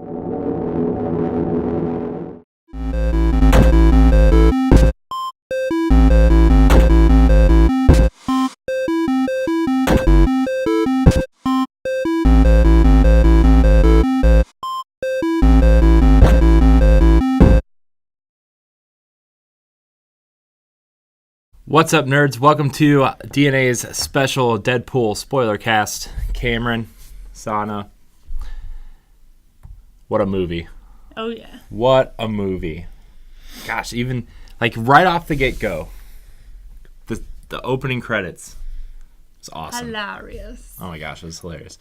What's up, nerds? Welcome to DNA's special Deadpool Spoilercast. Cameron, Sanna. What a movie. Oh, yeah. What a movie. Gosh, even, like, right off the get-go, the opening credits was awesome. Hilarious. Oh, my gosh, it was hilarious.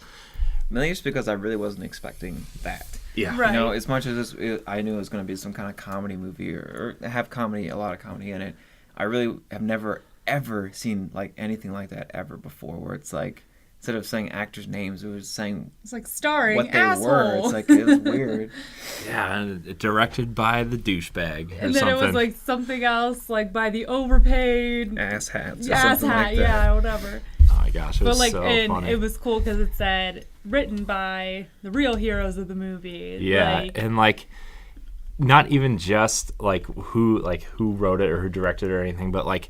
Mainly just because I really wasn't expecting that. Yeah. Right. You know, as much as I knew it was going to be some kind of comedy movie or have a lot of comedy in it, I really have never, ever seen like anything like that ever before, where it's like, instead of saying actors' names, it was saying It's like starring what they asshole. were. It's like, it was weird. Yeah, and directed by the douchebag or And then something. it was like something else, like by the overpaid Asshats or ass something hat, like that. yeah, whatever. Oh my gosh, it was so and funny. it was cool because it said written by the real heroes of the movie. Yeah, and like not even just like who wrote it or who directed it or anything, but like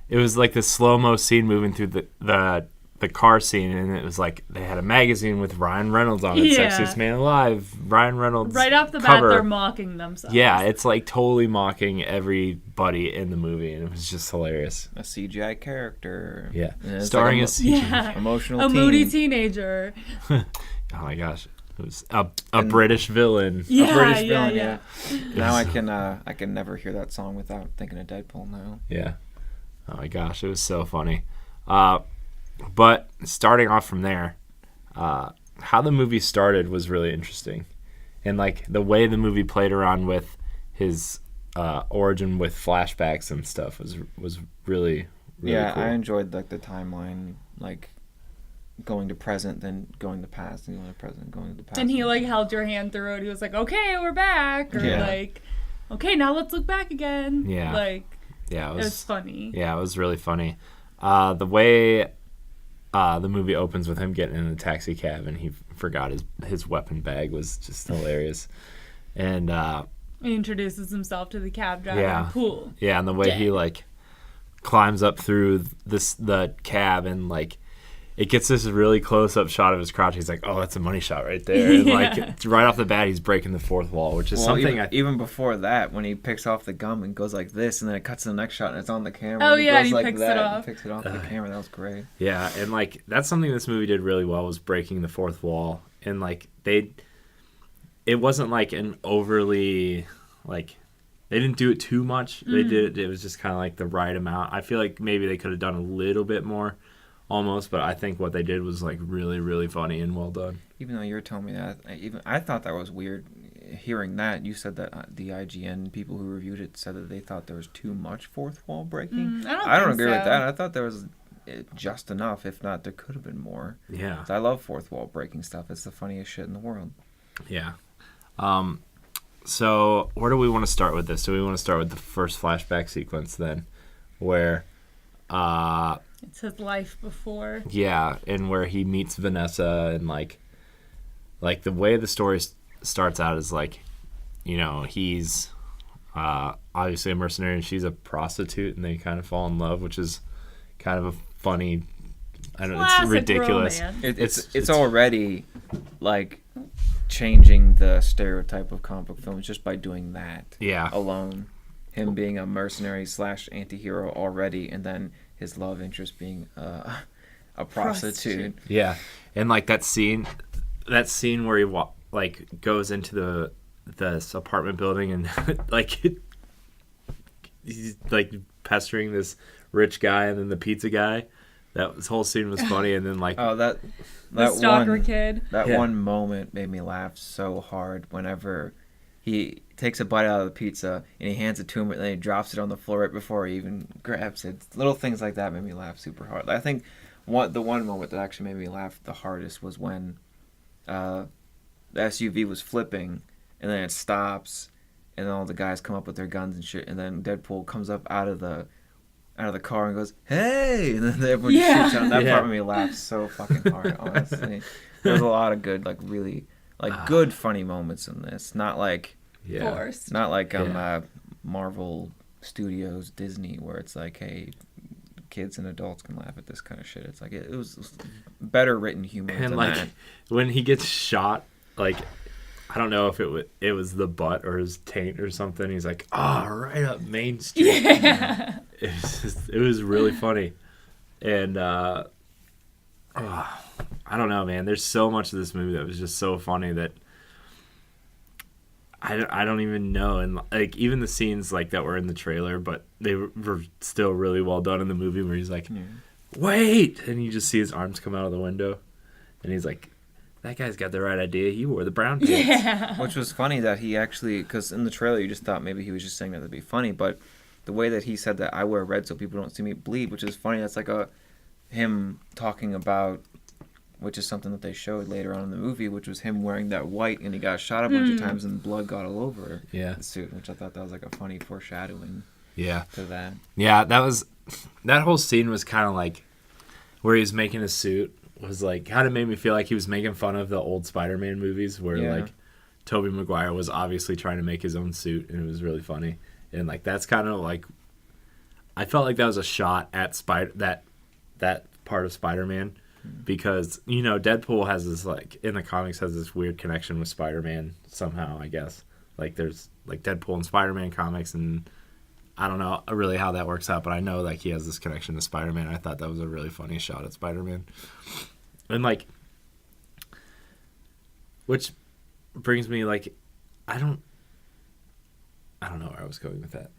it was like the slow-mo scene moving through the car scene, and it was like they had a magazine with Ryan Reynolds on it, Yeah. Sexiest Man Alive, Ryan Reynolds right off the cover. bat, they're mocking themselves. Yeah, it's like totally mocking everybody in the movie, and it was just hilarious. A CGI character. Yeah, And it's starring like a CGI. Yeah. emotional A teen. moody teenager. Oh my gosh, it was a British villain. Yeah, A British yeah, villain, yeah. Now I can never hear that song without thinking of Deadpool now. Yeah. Oh my gosh, it was so funny. But starting off from there, how the movie started was really interesting. And like the way the movie played around with his origin with flashbacks and stuff was really Yeah, cool. I enjoyed like the timeline, like going to present, then going to past, and going to present, going to the past. And he like held your hand through it. He was like, "Okay, we're back," or Yeah. like, "Okay, now let's look back again." Yeah. like Yeah, it was funny. Yeah, it was really funny. The way the movie opens with him getting in a taxi cab and he forgot his weapon bag was just hilarious. And He introduces himself to the cab driver. Yeah. Cool. yeah, and the way he like climbs up through the cab and like it gets this really close up shot of his crotch. He's like, "Oh, that's a money shot right there." And like right off the bat, he's breaking the fourth wall, which is something even before that, when he picks off the gum and goes like this, and then it cuts to the next shot and it's on the camera. Oh, and yeah, goes he like picks that it and off. picks it off the camera. That was great. Yeah, and like that's something this movie did really well was breaking the fourth wall, and like it wasn't like an overly like they didn't do it too much. They did it was just kind of like the right amount. I feel like maybe they could have done a little bit more, almost, but I think what they did was like really really funny and well done. Even though you were telling me that, I thought that was weird. Hearing that, you said that the IGN people who reviewed it said that they thought there was too much fourth wall breaking. I don't think agree with so. that. I thought there was just enough. If not, there could have been more. Yeah, 'Cause I love fourth wall breaking stuff. It's the funniest shit in the world. yeah. So where do we want to start with this? Do we want to start with the first flashback sequence then, where It's his life before. yeah, and where he meets Vanessa and like the way the story starts out is like, you know, he's obviously a mercenary and she's a prostitute, and they kind of fall in love, which is kind of a funny. I don't know, it's Classic ridiculous. romance. It's already like changing the stereotype of comic book films just by doing that. Yeah. Alone, him being a mercenary / anti-hero already, and then his love interest being a prostitute. Yeah, and like that scene where he like goes into this apartment building and like he's like pestering this rich guy and then the pizza guy. That whole scene was funny, and then like The The stalker one kid. that Yeah. one moment made me laugh so hard whenever he takes a bite out of the pizza and he hands it to him and then he drops it on the floor right before he even grabs it. Little things like that made me laugh super hard. I think the one moment that actually made me laugh the hardest was when the SUV was flipping and then it stops and then all the guys come up with their guns and shit, and then Deadpool comes up out of the car and goes, "Hey!" and then everyone just shoots out. That part made me laugh so fucking hard, honestly. There was a lot of good, like, really like good funny moments in this, not like Forced. Marvel Studios, Disney, where it's like, hey, kids and adults can laugh at this kind of shit. It's like it was better written humor And than like that. when he gets shot, like I don't know if it was the butt or his taint or something. He's like, right up Main Street. Yeah. It was really funny, and I don't know, man. There's so much of this movie that was just so funny that I don't even know. And like even the scenes like that were in the trailer, but they were still really well done in the movie. Where he's like, "Wait!" and you just see his arms come out of the window, and he's like, "That guy's got the right idea. He wore the brown pants." Yeah. Which was funny that he actually, because in the trailer you just thought maybe he was just saying that to be funny, but the way that he said that I wear red so people don't see me bleed, which is funny. That's like him talking about, which is something that they showed later on in the movie, which was him wearing that white and he got shot a bunch of times and blood got all over the suit, which I thought that was like a funny foreshadowing to that. Yeah, that whole scene was kind of like where he was making his suit was like kind of made me feel like he was making fun of the old Spider-Man movies where like Tobey Maguire was obviously trying to make his own suit and it was really funny. And like that's kind of like I felt like that was a shot at that part of Spider-Man because Deadpool has this like in the comics has this weird connection with Spider-Man somehow, I guess. Like there's like Deadpool and Spider-Man comics and I don't know really how that works out, but I know like he has this connection to Spider-Man. I thought that was a really funny shot at Spider-Man. And like which brings me like I don't know where I was going with that.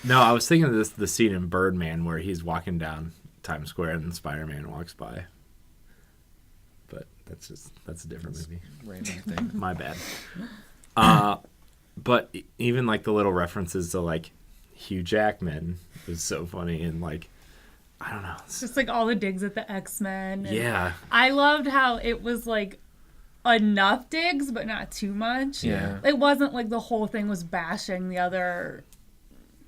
I was thinking of the scene in Birdman where he's walking down Times Square and Spider-Man walks by. But that's a different movie. Random thing. My bad. But even like the little references to like Hugh Jackman was so funny and like I don't know. Just like all the digs at the X-Men. Yeah. I loved how it was like enough digs, but not too much. Yeah. It wasn't like the whole thing was bashing the other,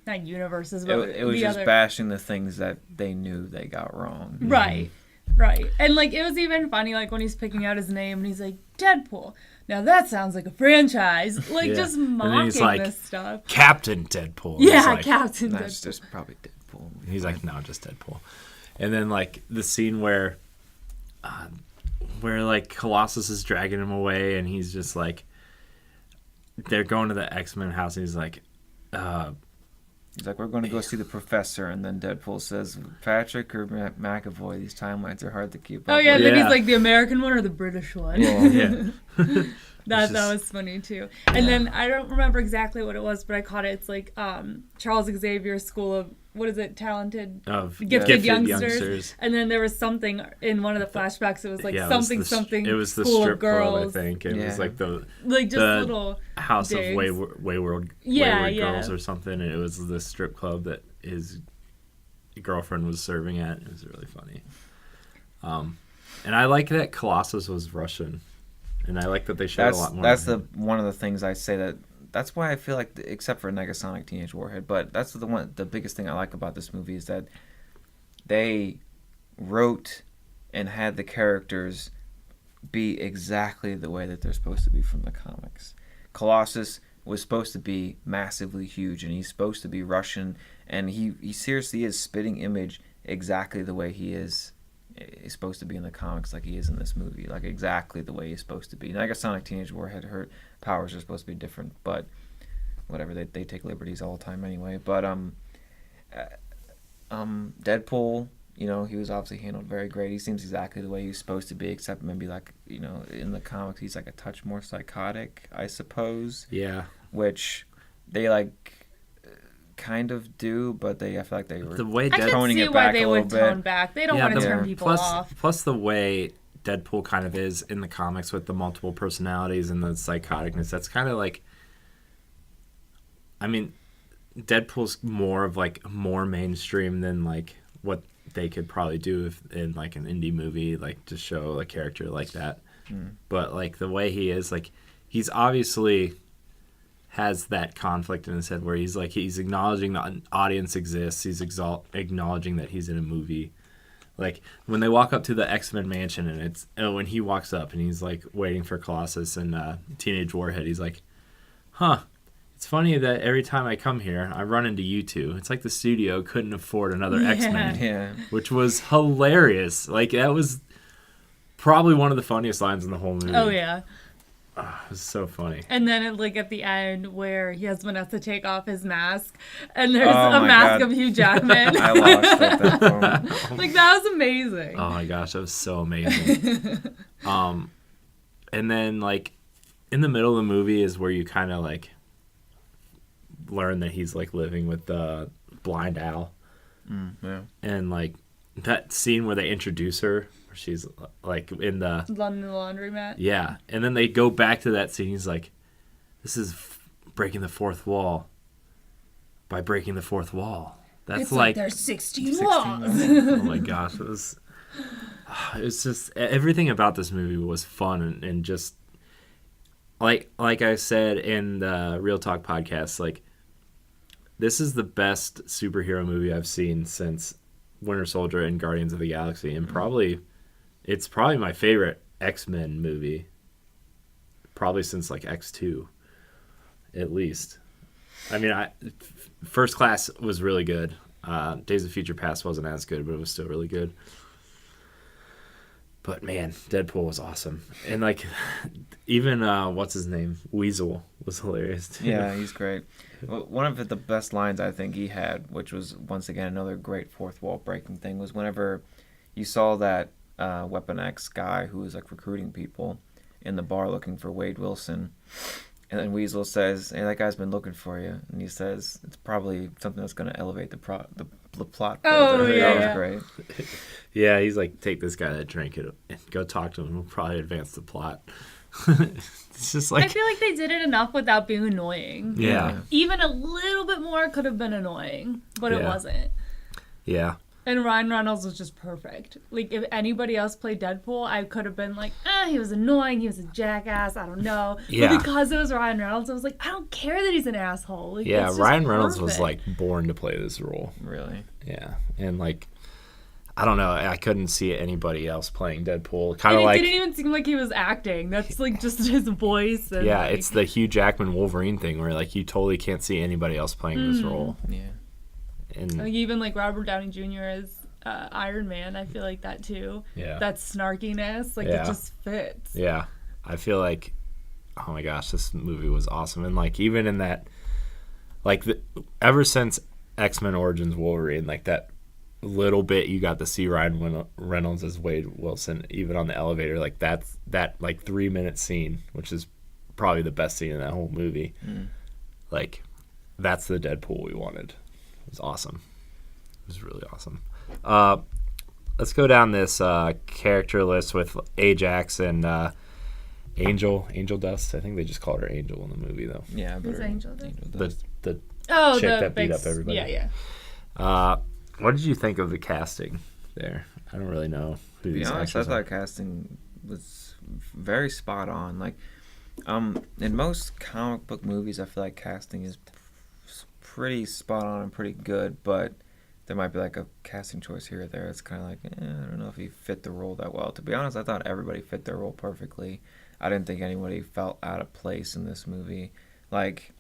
not universes, but It was the just other... bashing the things that they knew they got wrong. Right. Right. And like it was even funny like when he's picking out his name and he's like, Deadpool. Now that sounds like a franchise. Like just mocking like, this stuff. Captain Deadpool. Yeah, like, Captain Deadpool. That's just probably Deadpool. He's like, no, just Deadpool. And then like the scene where like Colossus is dragging him away and he's just like they're going to the X-Men house and he's like he's like, we're going to go see the professor, and then Deadpool says, Patrick or McAvoy, these timelines are hard to keep up Oh yeah, with. then he's like the American one or the British one. yeah. That was funny too. And then I don't remember exactly what it was, but I caught it. It's like Charles Xavier's School of what is it? Gifted youngsters. And then there was something in one of the flashbacks. It was like something. It was the School strip of girls. club, I think. It was like the little House digs. of Wayward Girls or something. And it was the strip club that his girlfriend was serving at. It was really funny. And I like that Colossus was Russian. And I like that they showed a lot more. That's one of the things I say that's why I feel like, except for Negasonic Teenage Warhead, but that's the biggest thing I like about this movie is that they wrote and had the characters be exactly the way that they're supposed to be from the comics. Colossus was supposed to be massively huge, and he's supposed to be Russian, and he seriously is spitting image exactly the way he is. He's supposed to be in the comics like he is in this movie, like exactly the way he's supposed to be. Negasonic Teenage Warhead, her powers are supposed to be different, but whatever, they take liberties all the time anyway. But Deadpool, he was obviously handled very great. He seems exactly the way he's supposed to be, except maybe like, in the comics he's like a touch more psychotic, I suppose. Yeah. Which they like kind of do, but I feel like they were I can see why they would tone back. They don't want to turn people off. Plus the way Deadpool kind of is in the comics with the multiple personalities and the psychoticness, that's kind of like, I mean, Deadpool's more of like more mainstream than like what they could probably do in like an indie movie, like to show a character like that. But like the way he is, like he's obviously has that conflict in his head where he's acknowledging that an audience exists. He's acknowledging that he's in a movie, Like when they walk up to the X-Men mansion, and it's when he walks up and he's like waiting for Colossus and Teenage Warhead, he's like, "Huh, it's funny that every time I come here, I run into you two. It's like the studio couldn't afford another X-Men," which was hilarious. Like that was probably one of the funniest lines in the whole movie. Oh yeah. Oh, it was so funny. And then at the end where he has Vanessa take off his mask and there's a mask of Hugh Jackman. I lost at that point. Like that was amazing. Oh my gosh, that was so amazing. And then like in the middle of the movie is where you kind of like learn that he's like living with the blind Al. Yeah. And like that scene where they introduce her, where she's like in the laundromat. Yeah, and then they go back to that scene. He's like, "This is breaking the fourth wall by breaking the fourth wall." That's it's like there's 16 walls. Oh my gosh, it was just everything about this movie was fun and just like I said in the Real Talk podcast, like this is the best superhero movie I've seen since Winter Soldier and Guardians of the Galaxy, and it's probably my favorite X-Men movie, probably since like X2, at least. I mean, First Class was really good. Days of Future Past wasn't as good, but it was still really good. But man, Deadpool was awesome, and like even what's his name, Weasel was hilarious too. Yeah, he's great. One of the best lines I think he had, which was once again another great fourth wall breaking thing, was whenever you saw that Weapon X guy who was like recruiting people in the bar looking for Wade Wilson, and then Weasel says, "Hey, that guy's been looking for you," and he says, "It's probably something that's going to elevate the plot." Oh yeah, that was great. Yeah, he's like, "Take this guy that drink it and go talk to him. We'll probably advance the plot." It's just like I feel like they did it enough without being annoying. Yeah. Even a little bit more could have been annoying, but it wasn't. Yeah. And Ryan Reynolds was just perfect. Like, if anybody else played Deadpool, I could have been like, he was annoying, he was a jackass, I don't know. Yeah. But because it was Ryan Reynolds, I was like, I don't care that he's an asshole. Like, yeah, Ryan Reynolds perfect. was, like, born to play this role. Really? Yeah. And, like, I don't know, I couldn't see anybody else playing Deadpool. Kind of like... It didn't even seem like he was acting. That's, like, just his voice. And, yeah, it's the Hugh Jackman Wolverine thing where, like, you totally can't see anybody else playing this role. Yeah. And like, even, like, Robert Downey Jr. as... Iron Man, I feel like that too. Yeah. That snarkiness, like it just fits. Yeah. I feel like, oh my gosh, this movie was awesome. And like even in that, like ever since X-Men Origins Wolverine, like that little bit you got to see Ryan Reynolds as Wade Wilson, even on the elevator, like that like 3-minute scene, which is probably the best scene in that whole movie. Like that's the Deadpool we wanted. It was awesome. It was really awesome. Let's go down this character list with Ajax and Angel Dust. I think they just called her Angel in the movie, though. Yeah, but Angel Dust? The chick the that beat up everybody. Yeah. What did you think of the casting there? I don't really know who these actors are. I thought casting was very spot on. Like, in most comic book movies, I feel like casting is pretty spot on and pretty good, but there might be like a casting choice here or there. It's kind of like, I don't know if he fit the role that well. To be honest, I thought everybody fit their role perfectly. I didn't think anybody felt out of place in this movie. Like,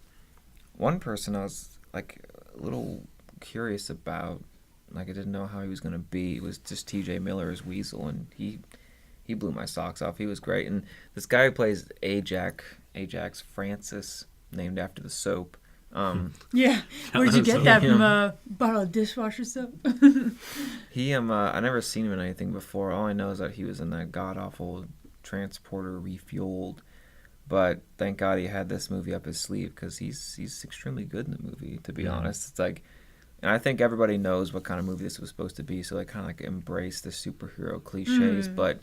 one person I was like a little curious about, like I didn't know how he was going to be, was just T.J. Miller as Weasel, and he blew my socks off. He was great. And this guy who plays Ajax Francis, named after the soap. Yeah, where'd you get that from? A bottle of dishwasher soap? He I never seen him in anything before. All I know is that he was in that god awful Transporter Refueled, but thank God he had this movie up his sleeve because he's extremely good in the movie. To be honest, it's like, and I think everybody knows what kind of movie this was supposed to be, so they kind of like embrace the superhero cliches, but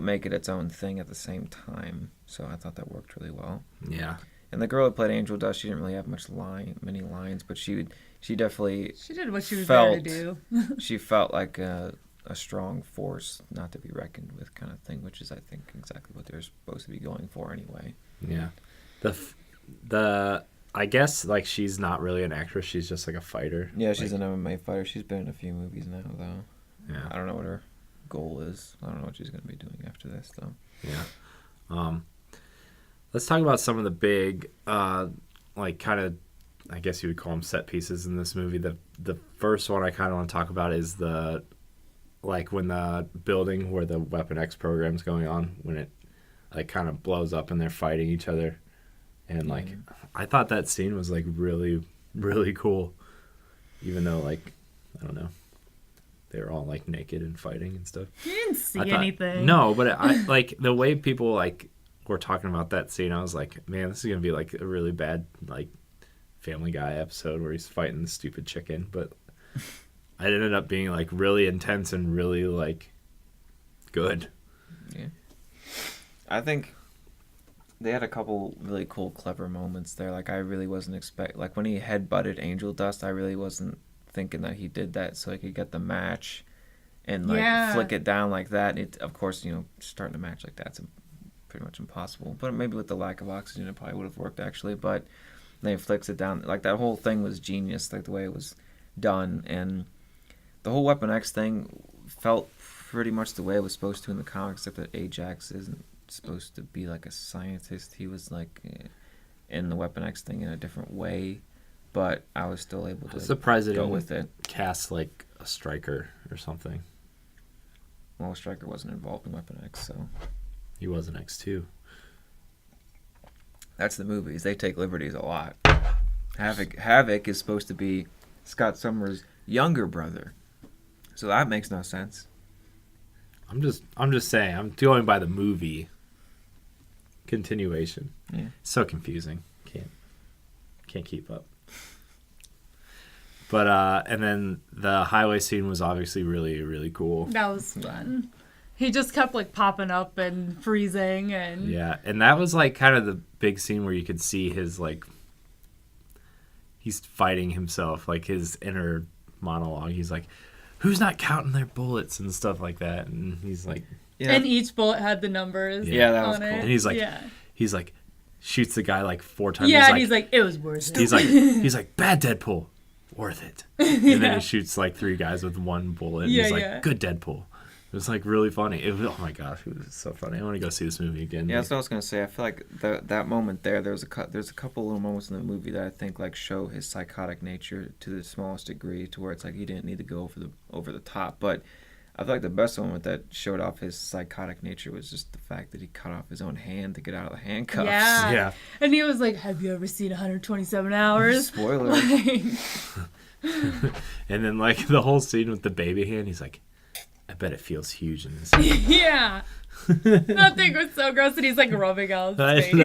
make it its own thing at the same time. So I thought that worked really well. Yeah. And the girl who played Angel Dust, she didn't really have many lines, but she definitely did what she was there to do. She felt like a strong force not to be reckoned with, kind of thing, which is I think exactly what they're supposed to be going for anyway. Yeah, the I guess like she's not really an actress; she's just like a fighter. Yeah, she's an MMA fighter. She's been in a few movies now, though. Yeah, I don't know what her goal is. I don't know what she's going to be doing after this, though. Yeah. Let's talk about some of the big, like, kind of, I guess you would call them set pieces in this movie. The first one I kind of want to talk about is like, when the building where the Weapon X program's going on, when it, like, kind of blows up and they're fighting each other. And, like, I thought that scene was, like, really, really cool. Even though, like, I don't know, they were all, like, naked and fighting and stuff. You didn't see anything. No, but I like the way people, like, were talking about that scene. I was like, man, this is gonna be like a really bad, like, Family Guy episode where he's fighting the stupid chicken. But it ended up being, like, really intense and really, like, good. Yeah, I think they had a couple really cool, clever moments there. Like, I really wasn't like, when he headbutted Angel Dust, I really wasn't thinking that he did that so he could get the match and, like, flick it down like that. It, of course, you know, starting a match like that's pretty much impossible. But maybe with the lack of oxygen, it probably would have worked, actually. But then he flicks it down. Like, that whole thing was genius, like, the way it was done. And the whole Weapon X thing felt pretty much the way it was supposed to in the comics, except that Ajax isn't supposed to be, like, a scientist. He was, like, in the Weapon X thing in a different way. But I was still able to go with it. Cast, like, a Stryker or something. Well, Stryker wasn't involved in Weapon X, so... He was an X2. That's the movies. They take liberties a lot. Havoc is supposed to be Scott Summers' younger brother. So that makes no sense. I'm just saying. I'm going by the movie continuation. Yeah. It's so confusing. Can't keep up. But and then the highway scene was obviously really, really cool. That was fun. He just kept, like, popping up and freezing and... Yeah, and that was, like, kind of the big scene where you could see his, like... He's fighting himself, like, his inner monologue. He's like, who's not counting their bullets and stuff like that? And he's like... Yeah. And each bullet had the numbers that was on cool. And he's like, shoots the guy, like, 4 times. Yeah, he's like, it was worth it. He's like, bad Deadpool, worth it. And then he shoots, like, 3 guys with 1 bullet. And he's like, good Deadpool. It was, like, really funny. Oh my gosh, it was so funny. I want to go see this movie again. Yeah, that's what I was gonna say. I feel like that moment there. There's a couple little moments in the movie that I think, like, show his psychotic nature to the smallest degree, to where it's like he didn't need to go over the top. But I feel like the best moment that showed off his psychotic nature was just the fact that he cut off his own hand to get out of the handcuffs. Yeah. And he was like, "Have you ever seen 127 Hours?" Spoiler. And then, like, the whole scene with the baby hand, he's like, I bet it feels huge in this. Yeah. That thing was so gross, and he's, like, rubbing out his face.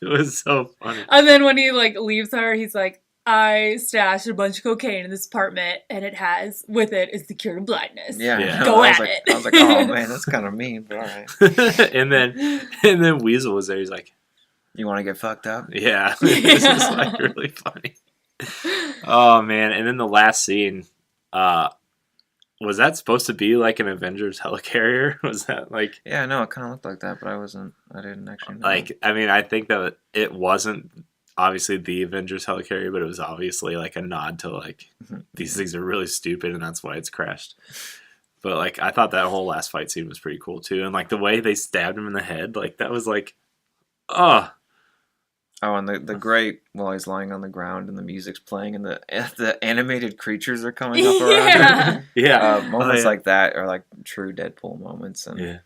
It was so funny. And then when he, like, leaves her, he's like, I stashed a bunch of cocaine in this apartment, and with it is the cure to blindness. Yeah. Go at it. I was like, oh man, that's kind of mean, but all right. and then Weasel was there. He's like, you want to get fucked up? Yeah. This is, like, really funny. Oh, man. And then the last scene, was that supposed to be, like, an Avengers helicarrier? Was that, like... Yeah, no, it kind of looked like that, but I didn't actually know. Like, I mean, I think that it wasn't obviously the Avengers helicarrier, but it was obviously, like, a nod to, like, these things are really stupid, and that's why it's crashed. But, like, I thought that whole last fight scene was pretty cool, too. And, like, the way they stabbed him in the head, like, that was, like, oh, and the great, while he's lying on the ground and the music's playing and the animated creatures are coming up around him. Yeah. Moments like that are, like, true Deadpool moments. And yeah.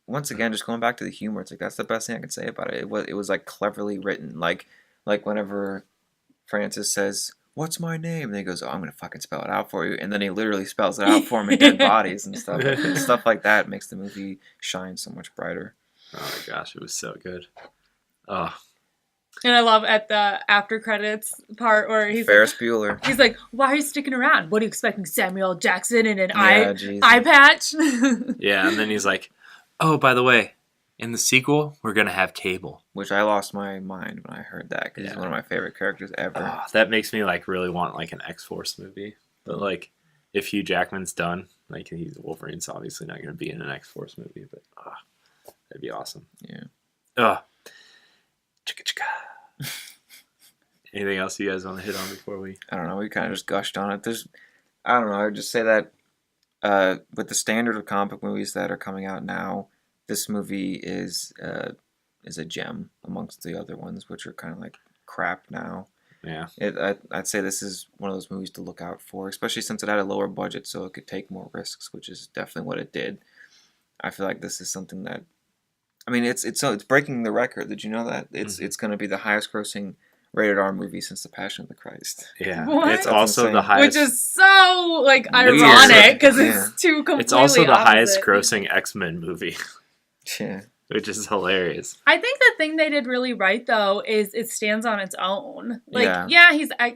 Once again, just going back to the humor, it's like, that's the best thing I can say about it. It was like, cleverly written. Like whenever Francis says, what's my name? And he goes, oh, I'm going to fucking spell it out for you. And then he literally spells it out for him in dead bodies and stuff. Stuff like that makes the movie shine so much brighter. Oh, my gosh. It was so good. Oh. And I love at the after credits part where he's Ferris Bueller. He's like, why are you sticking around? What are you expecting, Samuel Jackson in an eye patch? Yeah, and then he's like, oh, by the way, in the sequel, we're going to have Cable. Which I lost my mind when I heard that, because he's one of my favorite characters ever. Oh, that makes me, like, really want, like, an X-Force movie. But, like, if Hugh Jackman's done, like, Wolverine's obviously not going to be in an X-Force movie, but that'd be awesome. Yeah. Chicka chicka. Anything else you guys want to hit on before we? I don't know. We kind of just gushed on it. I don't know. I would just say that with the standard of comic book movies that are coming out now, this movie is a gem amongst the other ones, which are kind of like crap now. Yeah. I'd say this is one of those movies to look out for, especially since it had a lower budget, so it could take more risks, which is definitely what it did. I feel like this is something that, I mean, it's breaking the record. Did you know that it's going to be the highest grossing rated R movie since The Passion of the Christ? Yeah, what? It's also the highest, which is so ironic because it's two completely. It's also the opposite. highest grossing X-Men movie. Yeah. Which is hilarious. I think the thing they did really right, though, is it stands on its own. Like,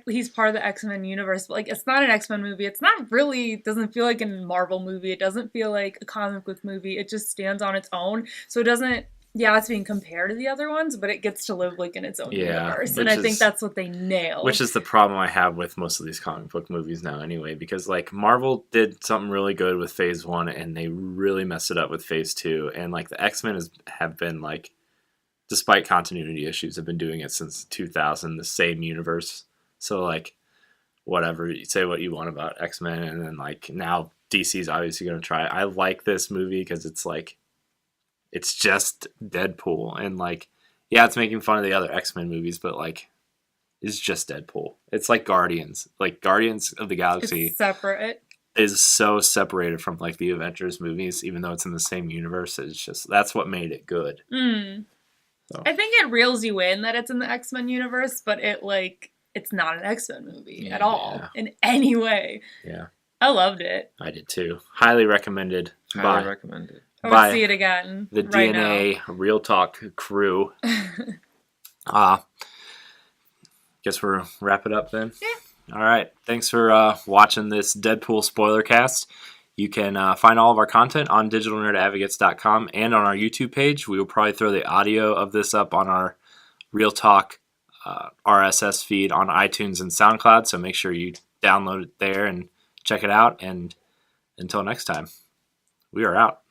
he's part of the X-Men universe, but, like, it's not an X-Men movie. It's not really, doesn't feel like a Marvel movie. It doesn't feel like a comic book movie. It just stands on its own. So it doesn't, it's being compared to the other ones, but it gets to live, like, in its own universe. And I think that's what they nailed. Which is the problem I have with most of these comic book movies now anyway, because, like, Marvel did something really good with Phase 1, and they really messed it up with Phase 2. And, like, the X-Men have been, like, despite continuity issues, have been doing it since 2000, the same universe. So, like, whatever, you say what you want about X-Men, and then, like, now DC's obviously going to try it. I like this movie because it's, like, it's just Deadpool. And, like, it's making fun of the other X-Men movies, but, like, it's just Deadpool. It's like Guardians. Like, Guardians of the Galaxy. It's separate. Is so separated from, like, the Avengers movies, even though it's in the same universe. It's just, that's what made it good. So. I think it reels you in that it's in the X-Men universe, but it's not an X-Men movie at all in any way. Yeah. I loved it. I did too. Highly recommended. Highly recommended. I want to see it again. The right DNA now. Real Talk crew. Guess we'll wrap it up then. Yeah. All right. Thanks for watching this Deadpool Spoilercast. You can find all of our content on digitalnerdadvocates.com and on our YouTube page. We will probably throw the audio of this up on our Real Talk RSS feed on iTunes and SoundCloud, so make sure you download it there and check it out. And until next time, we are out.